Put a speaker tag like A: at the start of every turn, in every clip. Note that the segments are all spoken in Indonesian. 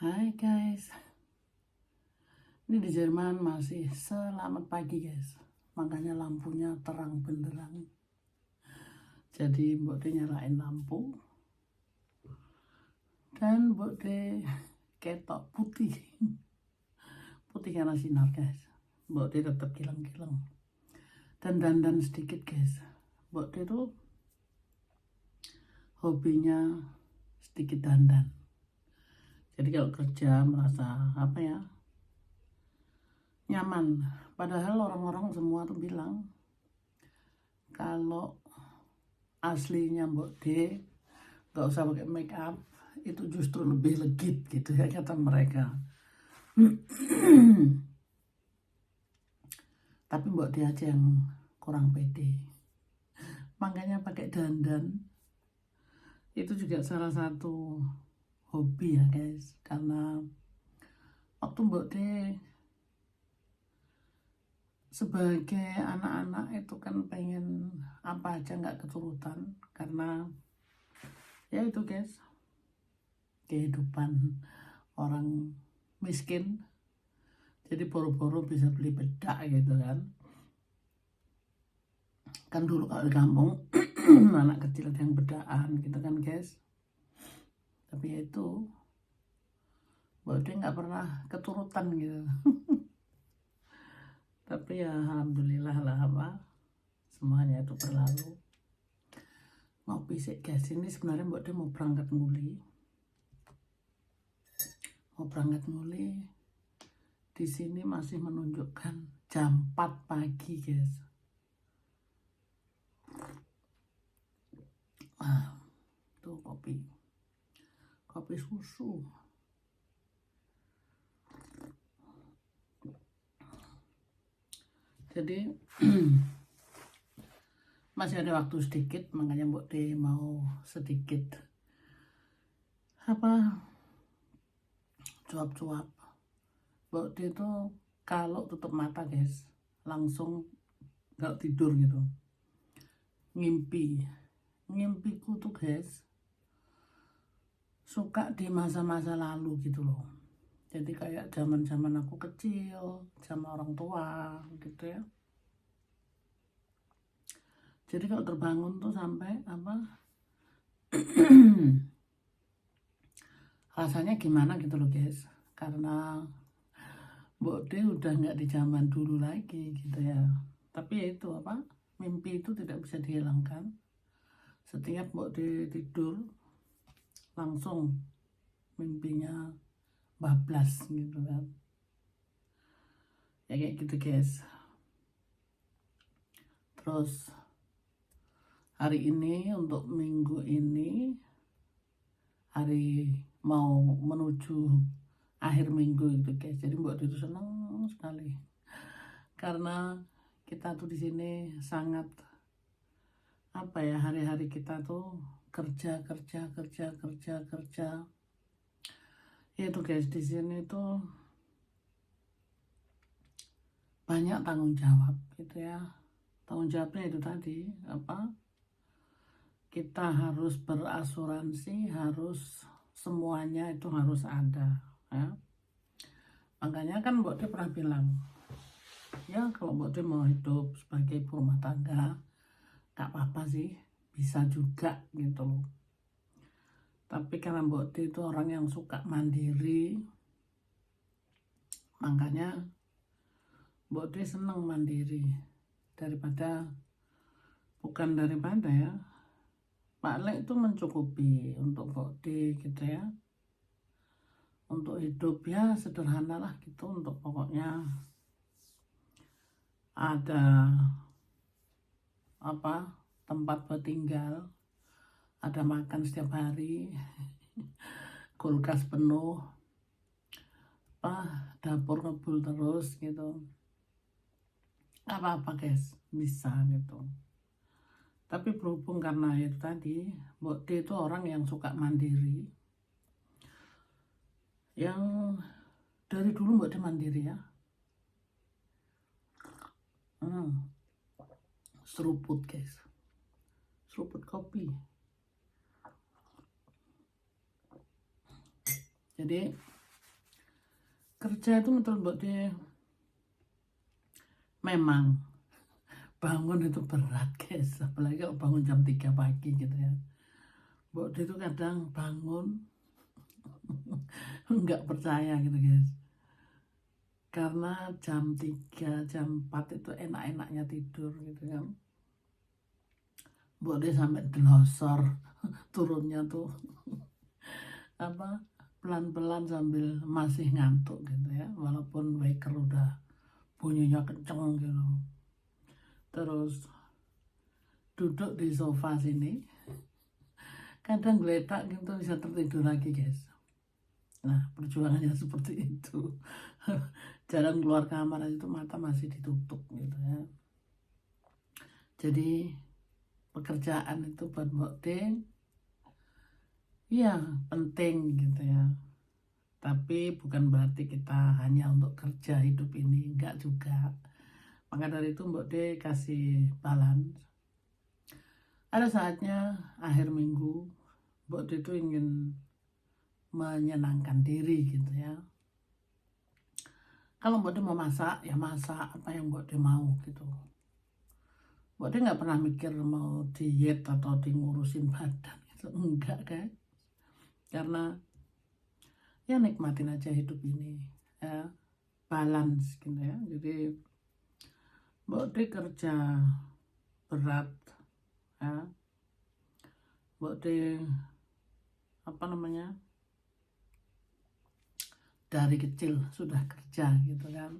A: Hai guys, ini di Jerman masih selamat pagi guys, makanya lampunya terang benderang. Jadi Mbok De nyalain lampu dan Mbok De ketok putih karena sinar guys. Mbok De tetap kilang-kilang dan dandan sedikit guys. Mbok De tuh hobinya sedikit dandan. Jadi kalau kerja merasa nyaman. Padahal orang-orang semua tuh bilang kalau aslinya Mbok De gak usah pakai make up, itu justru lebih legit gitu ya kata mereka. Tapi Mbok De aja yang kurang pede, makanya pakai dandan. Itu juga salah satu hobi ya guys, karena waktu Mbok De sebagai anak-anak itu kan pengen apa aja nggak keturutan, karena ya itu guys, kehidupan orang miskin. Jadi boro-boro bisa beli bedak gitu kan dulu kalau di kampung anak kecil ada yang bedaan gitu kan guys. Tapi ya itu Mbok De nggak pernah keturutan gitu. Tapi ya alhamdulillah lah semuanya itu berlalu. Ngopi sih guys, ini sebenarnya Mbok De mau berangkat nguli. Di sini masih menunjukkan jam 4 pagi guys. Tuh kopi susu. Jadi masih ada waktu sedikit, makanya Mbok De mau sedikit cuap-cuap. Mbok De itu kalau tutup mata guys langsung gak tidur gitu, ngimpiku tuh guys suka di masa-masa lalu gitu loh. Jadi kayak zaman aku kecil, sama orang tua gitu ya. Jadi kalau terbangun tuh sampai rasanya gimana gitu loh guys, karena Mbok De udah nggak di zaman dulu lagi gitu ya. Tapi ya itu mimpi itu tidak bisa dihilangkan. Setiap Mbok De tidur langsung mimpinya bablas gitu kan. Ya kayak gitu guys. Terus hari ini, untuk minggu ini, hari mau menuju akhir minggu itu guys. Jadi Mbok De itu senang sekali karena kita tuh di sini sangat hari-hari kita tuh kerja. Ya itu guys, di sini tuh banyak tanggung jawab gitu ya. Tanggung jawabnya itu tadi kita harus berasuransi, harus semuanya itu harus ada ya. Makanya kan Mbok De pernah bilang ya, kalau Mbok De mau hidup sebagai ibu rumah tangga gak apa-apa sih, bisa juga gitu loh. Tapi karena Mbok De itu orang yang suka mandiri, makanya Mbok De seneng mandiri daripada ya, Pak Lek itu mencukupi untuk Mbok De gitu ya. Untuk hidup ya sederhana lah gitu, untuk pokoknya ada tempat buat tinggal, ada makan setiap hari, kulkas penuh, dapur ngebul terus gitu. Apa-apa guys, bisa gitu. Tapi berhubung karena itu tadi, Mbok De itu orang yang suka mandiri, yang dari dulu Mbok De mandiri ya. Seruput guys, seruput kopi. Jadi kerja itu menurut Mbak De memang bangun itu berat guys, apalagi kalau bangun jam 3 pagi gitu ya. Mbak De itu kadang bangun nggak percaya gitu guys, karena jam 3 jam 4 itu enak-enaknya tidur gitu kan. Mbak De sampai delosor turunnya tuh apa pelan-pelan sambil masih ngantuk gitu ya, walaupun waker udah bunyinya kenceng gitu. Terus duduk di sofa sini kadang geletak gitu bisa tertidur lagi guys. Nah perjuangannya seperti itu. Jarang keluar kamar itu mata masih ditutup gitu ya. Jadi pekerjaan itu buat Mbak De ya penting gitu ya, tapi bukan berarti kita hanya untuk kerja hidup ini, enggak juga. Maka dari itu Mbak De kasih balance. Ada saatnya akhir minggu Mbak De itu ingin menyenangkan diri gitu ya. Kalau Mbak De mau masak, ya masak apa yang Mbak De mau gitu. Mbak De nggak pernah mikir mau diet atau di ngurusin badan gitu. Enggak kan. Karena ya nikmatin aja hidup ini ya. Balance gitu ya. Jadi Mbak De kerja berat ya. Mbak De apa namanya, dari kecil sudah kerja gitu kan,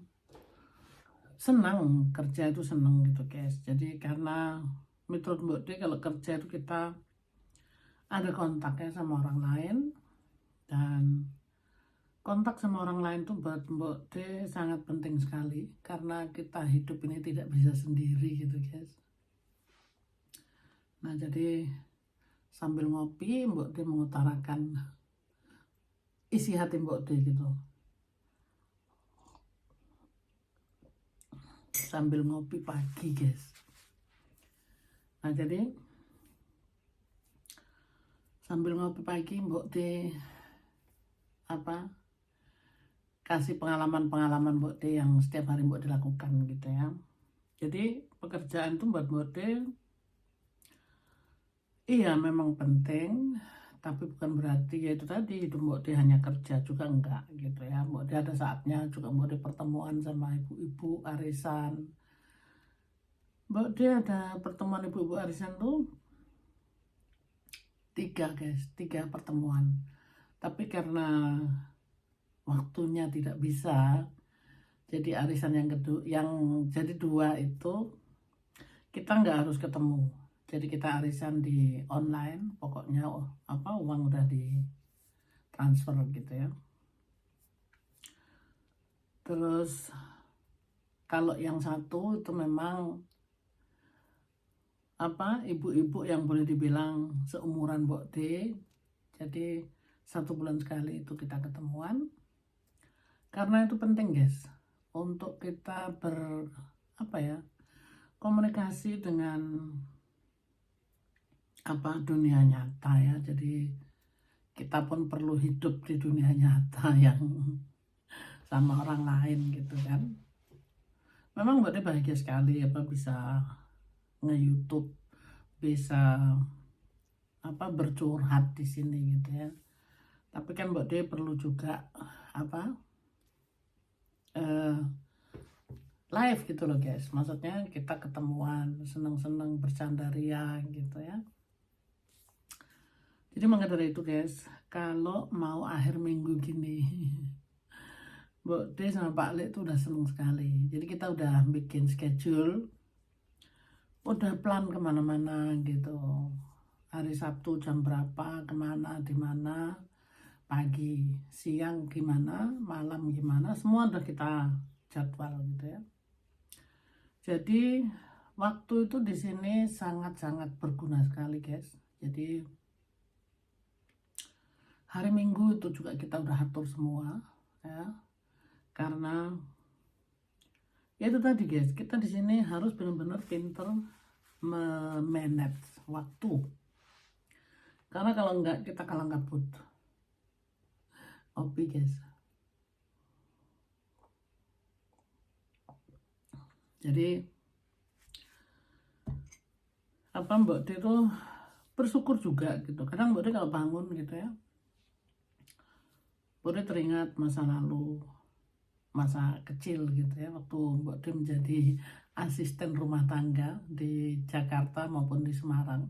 A: senang kerja itu senang gitu guys. Jadi karena menurut Mbak De kalau kerja itu kita ada kontaknya sama orang lain, dan kontak sama orang lain tuh buat Mbak De sangat penting sekali, karena kita hidup ini tidak bisa sendiri gitu guys. Nah jadi sambil ngopi Mbak De mengutarakan isi hati Mbak De gitu, sambil ngopi pagi guys. Nah jadi sambil ngopi pagi Mbak De apa kasih pengalaman-pengalaman Mbak De yang setiap hari Mbak De lakukan gitu ya. Jadi pekerjaan itu buat Mbak De iya memang penting, tapi bukan berarti ya itu tadi hidup Mbak De hanya kerja juga enggak gitu ya. Mbak De ada saatnya juga Mbak De pertemuan sama ibu-ibu arisan. Mbak De ada pertemuan ibu-ibu arisan tuh 3 guys, 3 pertemuan. Tapi karena waktunya tidak bisa, jadi arisan yang kedua, yang jadi 2 itu kita nggak harus ketemu. Jadi kita arisan di online, pokoknya apa uang udah di transfer gitu ya. Terus kalau yang satu itu memang apa ibu-ibu yang boleh dibilang seumuran Mbok De. Jadi 1 bulan sekali itu kita ketemuan. Karena itu penting guys, untuk kita apa ya, komunikasi dengan apa dunia nyata ya. Jadi kita pun perlu hidup di dunia nyata yang sama orang lain gitu kan. Memang Mbak De bahagia sekali apa bisa nge-YouTube, bisa apa bercurhat di sini gitu ya. Tapi kan Mbak De perlu juga apa live gitu loh guys. Maksudnya kita ketemuan, seneng-seneng bercanda ria gitu ya. Jadi maka dari itu guys, kalau mau akhir minggu gini Mbak De sama Pak Lek tuh udah seneng sekali. Jadi kita udah bikin schedule, udah plan kemana-mana gitu. Hari Sabtu jam berapa, kemana, di mana, pagi, siang gimana, malam gimana, semua udah kita jadwal gitu ya. Jadi waktu itu di sini sangat-sangat berguna sekali guys. Jadi hari Minggu itu juga kita udah atur semua ya. Karena ya itu tadi guys, kita di sini harus benar-benar pinter memanage waktu. Karena kalau enggak kita kalah kabut. Kopi guys. Jadi apa Mbok D itu bersyukur juga gitu. Kadang Mbok D kalau bangun gitu ya, Mbok D teringat masa lalu, masa kecil gitu ya, waktu Mbok D menjadi asisten rumah tangga di Jakarta maupun di Semarang.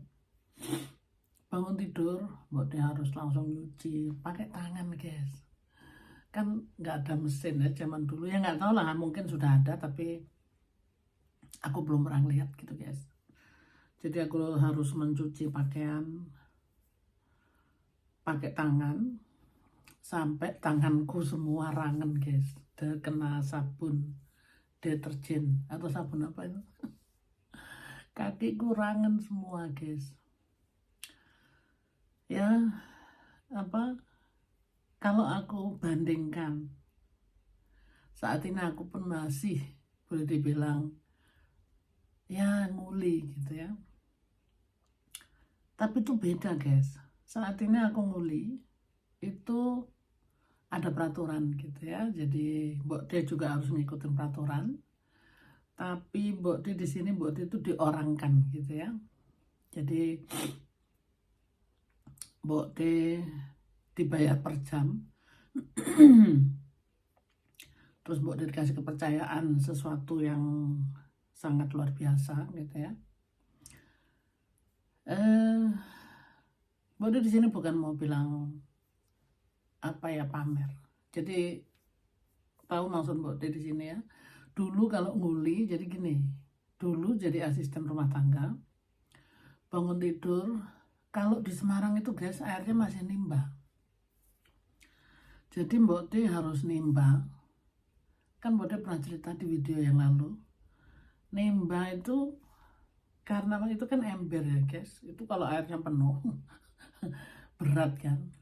A: Bangun tidur, Mbok D harus langsung nyuci pakai tangan guys. Kan nggak ada mesin ya zaman dulu, ya nggak tahu lah, mungkin sudah ada tapi aku belum pernah lihat gitu guys. Jadi aku harus mencuci pakaian pakai tangan sampai tanganku semua rangen guys, kena sabun deterjen atau sabun apa itu, kakiku rangen semua guys. Ya apa, kalau aku bandingkan saat ini aku pun masih boleh dibilang ya nguli gitu ya, tapi itu beda guys. Saat ini aku nguli itu ada peraturan gitu ya, jadi Mbok D juga harus ngikutin peraturan, tapi Mbok D di sini Mbok D itu diorangkan gitu ya. Jadi Mbok D dibayar per jam. Terus Mbok D dikasih kepercayaan sesuatu yang sangat luar biasa gitu ya. Mbok D di sini bukan mau bilang apa ya, pamer. Jadi tahu maksud Mbok D di sini ya. Dulu kalau nguli jadi gini, dulu jadi asisten rumah tangga, bangun tidur, kalau di Semarang itu guys airnya masih nimba. Jadi Mbok D harus nimba. Kan Mbok D pernah cerita di video yang lalu. Nimba itu karena itu kan ember ya guys. Itu kalau airnya penuh berat kan.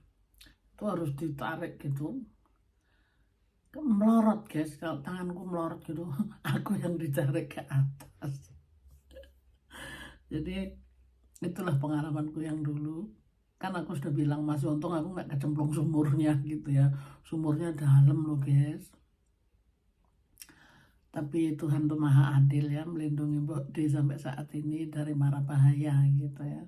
A: Itu harus ditarik gitu. Melorot guys, kalau tanganku melorot gitu, aku yang ditarik ke atas. Jadi itulah pengalamanku yang dulu. Kan aku sudah bilang masih untung aku nggak kecemplung sumurnya gitu ya. Sumurnya dalam loh guys. Tapi Tuhan tuh maha adil ya, melindungi Mbok D sampai saat ini dari mara bahaya gitu ya.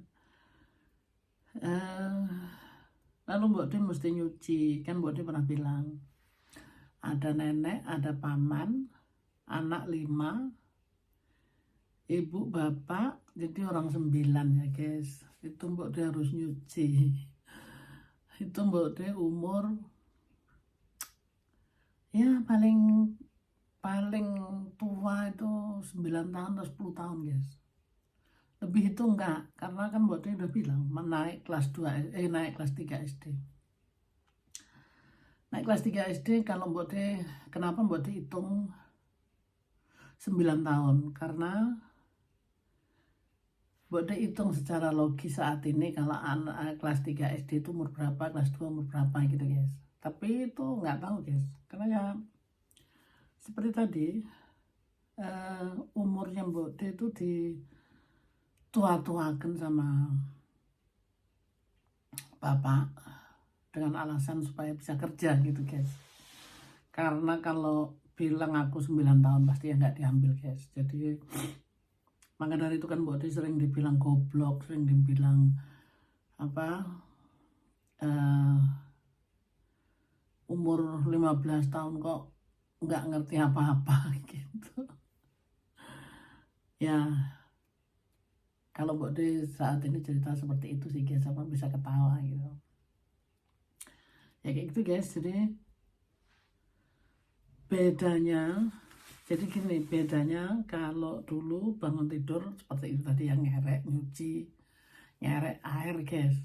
A: Lalu Mbok D mesti nyuci, kan Mbok D pernah bilang ada nenek, ada paman, anak 5, ibu bapak, jadi orang 9 ya guys. Itu Mbok D harus nyuci. Itu Mbok D umur ya paling tua itu 9 tahun atau 10 tahun guys. Lebih itu enggak, karena kan Mbok D udah bilang naik kelas 2 naik kelas 3 SD. Naik kelas 3 SD kalau Mbok D, kenapa Mbok D hitung 9 tahun? Karena Mbok D hitung secara logis saat ini kalau anak kelas 3 SD itu umur berapa, kelas 2 umur berapa gitu guys. Tapi itu nggak tahu guys, karena ya seperti tadi umurnya Mbok D itu ditua-tuakan sama bapak dengan alasan supaya bisa kerja gitu guys. Karena kalau bilang aku 9 tahun pasti ya nggak diambil guys. Jadi maka dari itu kan Mbok D sering dibilang goblok, sering dibilang apa umur 15 tahun kok nggak ngerti apa-apa gitu ya. Kalau Mbok D saat ini cerita seperti itu sih guys, apa bisa ketawa gitu ya, kayak gitu guys. Jadi bedanya, jadi gini bedanya, kalau dulu bangun tidur seperti itu tadi yang ngerek, nyuci, ngerek air guys.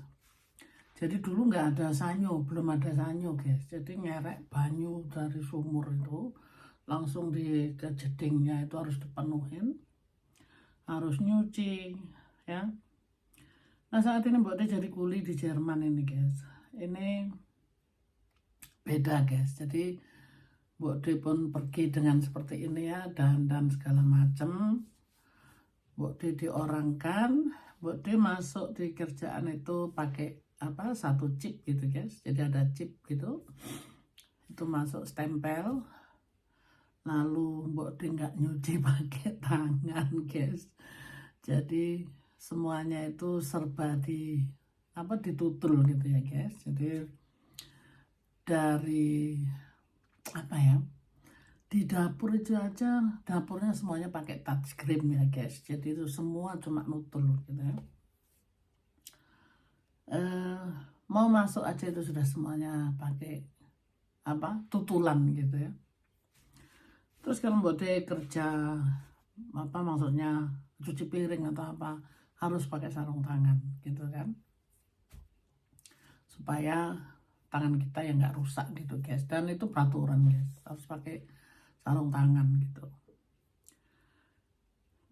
A: Jadi dulu nggak ada sanyo, belum ada sanyo guys. Jadi ngerek banyu dari sumur itu langsung di ke jedingnya itu harus dipenuhin, harus nyuci ya. Nah saat ini Mbok D jadi kuli di Jerman ini guys. Ini beda guys. Jadi Mbok D pun pergi dengan seperti ini ya, dan segala macam. Mbok D diorangkan, Mbok D masuk di kerjaan itu pakai apa, satu chip gitu guys. Jadi ada chip gitu, itu masuk stempel, lalu mbok de nggak nyuci pakai tangan guys. Jadi semuanya itu serba ditutul gitu ya guys. Jadi dari apa ya, di dapur itu aja, dapurnya semuanya pakai touchscreen ya guys. Jadi itu semua cuma nutul gitu ya. Mau masuk aja itu sudah semuanya pakai tutulan gitu ya. Terus kalau mbak de kerja maksudnya cuci piring atau apa, harus pakai sarung tangan gitu kan, supaya tangan kita ya nggak rusak gitu guys. Dan itu peraturan guys, harus pakai sarung tangan gitu.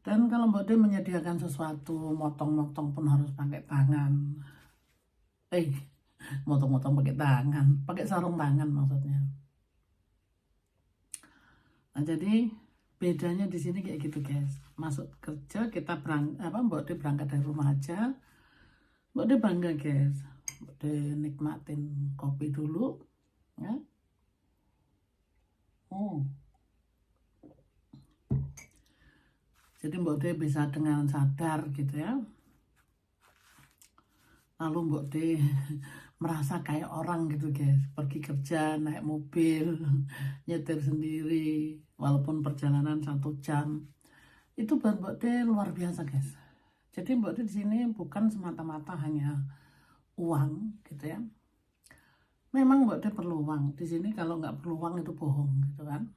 A: Dan kalau mbak de menyediakan sesuatu, motong-motong pun harus pakai tangan. Motong-motong pakai tangan, pakai sarung tangan maksudnya. Nah, jadi bedanya di sini kayak gitu guys. Masuk kerja kita mbak de berangkat dari rumah aja, mbak de bangga guys, mbak de nikmatin kopi dulu ya. Jadi mbak de bisa dengan sadar gitu ya. Lalu mbak de merasa kayak orang gitu guys, pergi kerja naik mobil, nyetir sendiri, walaupun perjalanan 1 jam, itu buat mbak de luar biasa guys. Jadi mbak de di sini bukan semata-mata hanya uang gitu ya. Memang mbak de perlu uang di sini, kalau nggak perlu uang itu bohong gitu kan.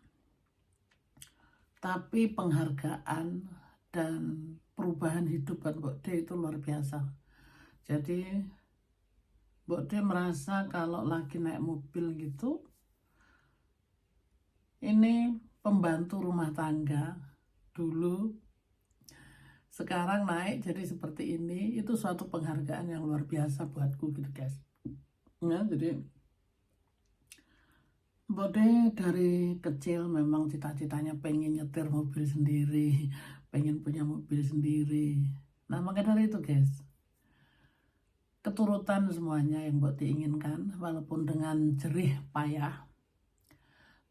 A: Tapi penghargaan dan perubahan hidup buat mbak de itu luar biasa. Jadi mbak de merasa kalau lagi naik mobil gitu, ini pembantu rumah tangga dulu, sekarang naik jadi seperti ini, itu suatu penghargaan yang luar biasa buatku gitu guys ya. Jadi mbak de dari kecil memang cita-citanya pengen nyetir mobil sendiri, pengen punya mobil sendiri. Nah maka dari itu guys, keturutan semuanya yang mbak diinginkan, walaupun dengan jerih payah.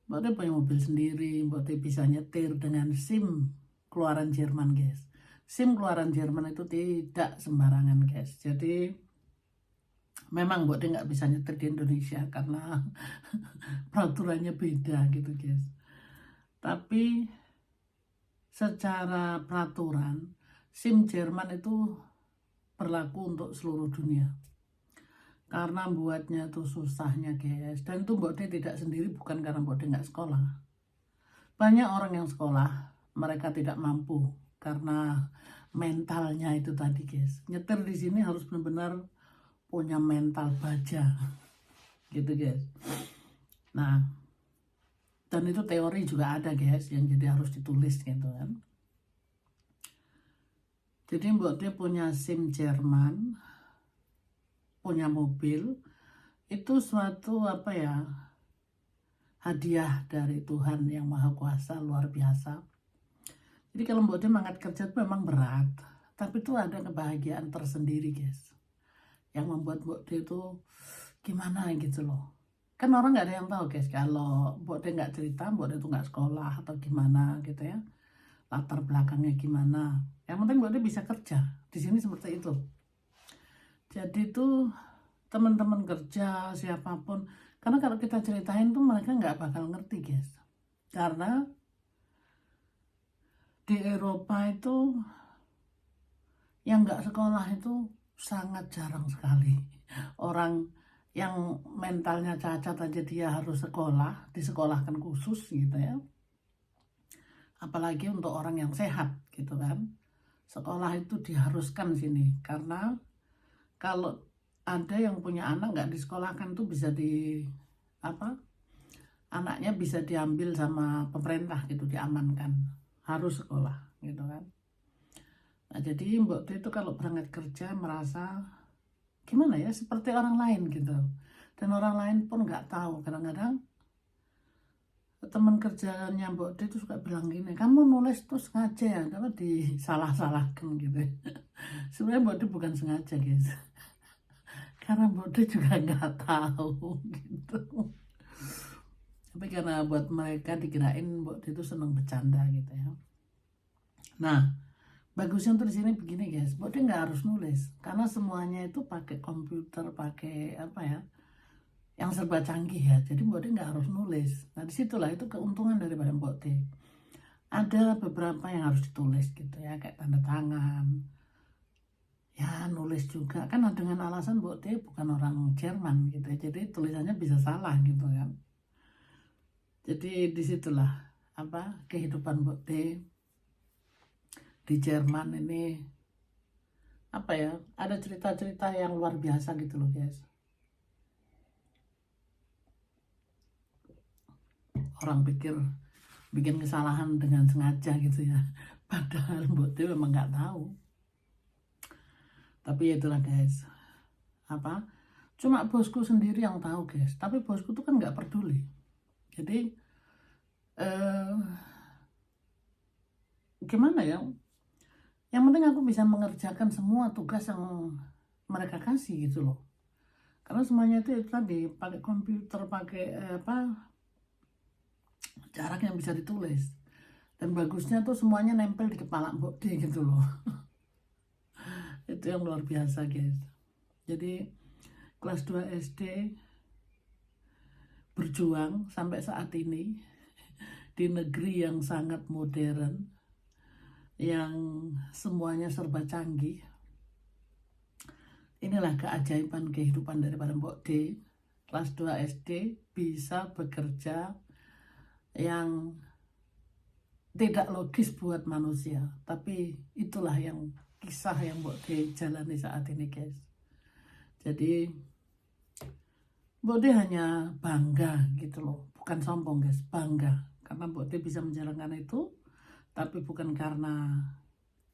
A: Mbak de punya mobil sendiri, mbak de bisa nyetir dengan SIM keluaran Jerman guys. SIM keluaran Jerman itu tidak sembarangan guys. Jadi memang mbak de nggak bisa nyetir di Indonesia karena peraturannya beda gitu guys. Tapi secara peraturan SIM Jerman itu berlaku untuk seluruh dunia. Karena buatnya tuh susahnya guys. Dan itu mbak de tidak sendiri, bukan karena mbak de nggak sekolah. Banyak orang yang sekolah, mereka tidak mampu karena mentalnya itu tadi guys. Nyetir di sini harus benar-benar punya mental baja gitu guys. Nah, dan itu teori juga ada guys, yang jadi harus ditulis gitu kan. Jadi mbak de punya SIM Jerman, punya mobil, itu suatu hadiah dari Tuhan yang Maha Kuasa luar biasa. Jadi kalau mbak de mangkat kerja itu memang berat, tapi itu ada kebahagiaan tersendiri guys, yang membuat mbak de itu gimana gitu loh. Kan orang nggak ada yang tahu guys, kalau mbak de nggak cerita mbak de itu nggak sekolah atau gimana gitu ya, latar belakangnya gimana. Yang penting mbak de bisa kerja di sini seperti itu. Jadi tuh teman-teman kerja siapapun, karena kalau kita ceritain tuh mereka nggak bakal ngerti guys. Karena di Eropa itu yang nggak sekolah itu sangat jarang sekali. Orang yang mentalnya cacat aja dia harus sekolah, disekolahkan khusus gitu ya. Apalagi untuk orang yang sehat gitu kan. Sekolah itu diharuskan sini, karena kalau ada yang punya anak nggak disekolahkan tuh bisa anaknya bisa diambil sama pemerintah gitu, diamankan, harus sekolah gitu kan. Nah jadi mbak de itu kalau berangkat kerja merasa gimana ya, seperti orang lain gitu, dan orang lain pun nggak tahu. Kadang-kadang teman kerjanya mbak de itu suka bilang gini, kamu nulis tuh sengaja ya, karena disalah-salahkan gitu. Sebenarnya mbak de bukan sengaja guys, karena mbak de juga nggak tahu gitu. Tapi karena buat mereka dikirain Mbok D itu seneng bercanda gitu ya. Nah, bagusnya untuk di sini begini guys, Mbok D nggak harus nulis karena semuanya itu pakai komputer, pakai apa ya, yang serba canggih ya. Jadi Mbok D nggak harus nulis. Nah, disitulah itu keuntungan daripada Mbok D. Ada beberapa yang harus ditulis gitu ya, kayak tanda tangan. Ya, nulis juga kan dengan alasan Mbok D bukan orang Jerman gitu ya. Jadi tulisannya bisa salah gitu kan. Jadi disitulah apa kehidupan Mbok D di Jerman ini, apa ya, ada cerita-cerita yang luar biasa gitu loh guys. Orang pikir bikin kesalahan dengan sengaja gitu ya, padahal Mbok D memang nggak tahu. Tapi ya itulah guys, apa, cuma bosku sendiri yang tahu guys, tapi bosku tuh kan nggak peduli. Jadi gimana ya, yang penting aku bisa mengerjakan semua tugas yang mereka kasih gitu loh. Karena semuanya itu tadi pakai komputer, pakai jarak yang bisa ditulis. Dan bagusnya tuh semuanya nempel di kepala Mbok D gitu loh. Itu yang luar biasa guys. Jadi kelas 2 SD berjuang sampai saat ini di negeri yang sangat modern, yang semuanya serba canggih. Inilah keajaiban kehidupan daripada Mbok D. Kelas 2 SD bisa bekerja yang tidak logis buat manusia, tapi itulah yang kisah yang Mbok D jalani saat ini guys. Jadi Mbok D hanya bangga gitu loh, bukan sombong guys, bangga karena Mbok D bisa menjalankan itu, tapi bukan karena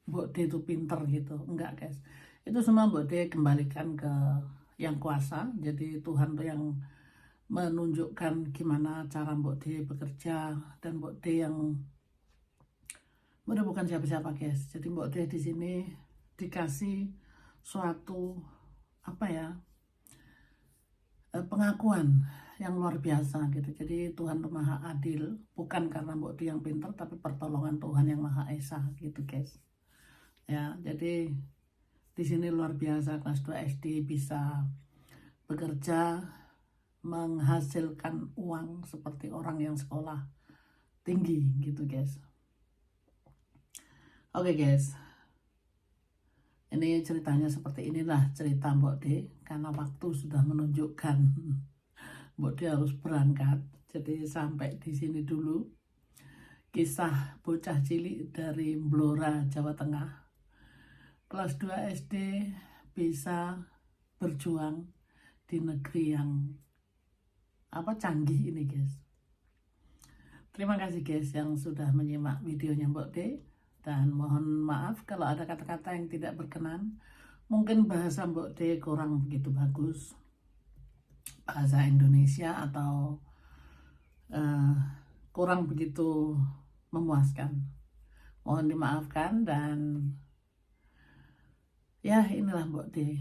A: Mbok D itu pinter gitu, enggak guys. Itu semua Mbok D kembalikan ke yang kuasa. Jadi Tuhan tuh yang menunjukkan gimana cara Mbok D bekerja, dan Mbok D yang bukan siapa-siapa guys. Jadi Mbok D di sini dikasih suatu apa ya, pengakuan yang luar biasa gitu. Jadi Tuhan tuh maha adil, bukan karena Mbok D yang pinter, tapi pertolongan Tuhan yang maha esa gitu guys. Ya, jadi di sini luar biasa kelas 2 SD bisa bekerja menghasilkan uang seperti orang yang sekolah tinggi gitu guys. Oke guys, ini ceritanya seperti inilah cerita Mbok D, karena waktu sudah menunjukkan Mbok D harus berangkat. Jadi sampai di sini dulu kisah bocah cilik dari Blora, Jawa Tengah, kelas 2 SD bisa berjuang di negeri yang canggih ini guys. Terima kasih guys yang sudah menyimak videonya Mbok D, dan mohon maaf kalau ada kata-kata yang tidak berkenan. Mungkin bahasa Mbok D kurang begitu bagus, bahasa Indonesia, atau kurang begitu memuaskan. Mohon dimaafkan. Dan ya, inilah Mbok D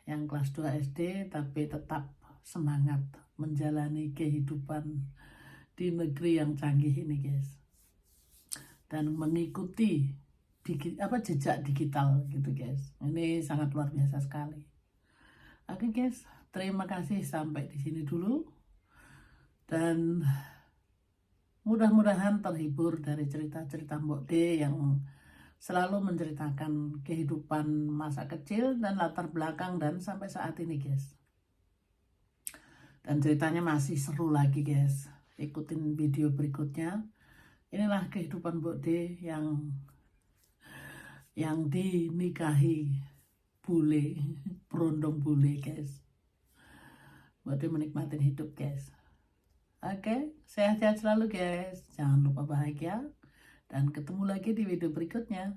A: yang kelas 2 SD tapi tetap semangat menjalani kehidupan di negeri yang canggih ini guys, dan mengikuti jejak digital gitu guys. Ini sangat luar biasa sekali. Oke guys, terima kasih sampai di sini dulu, dan mudah-mudahan terhibur dari cerita-cerita Mbok D yang selalu menceritakan kehidupan masa kecil dan latar belakang dan sampai saat ini guys. Dan ceritanya masih seru lagi guys. Ikutin video berikutnya. Inilah kehidupan Mbok D yang dinikahi bule, berondong bule guys. Mbok D menikmati hidup guys. Oke, sehat-sehat selalu guys. Jangan lupa bahagia. Dan ketemu lagi di video berikutnya.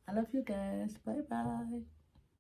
A: I love you guys. Bye-bye.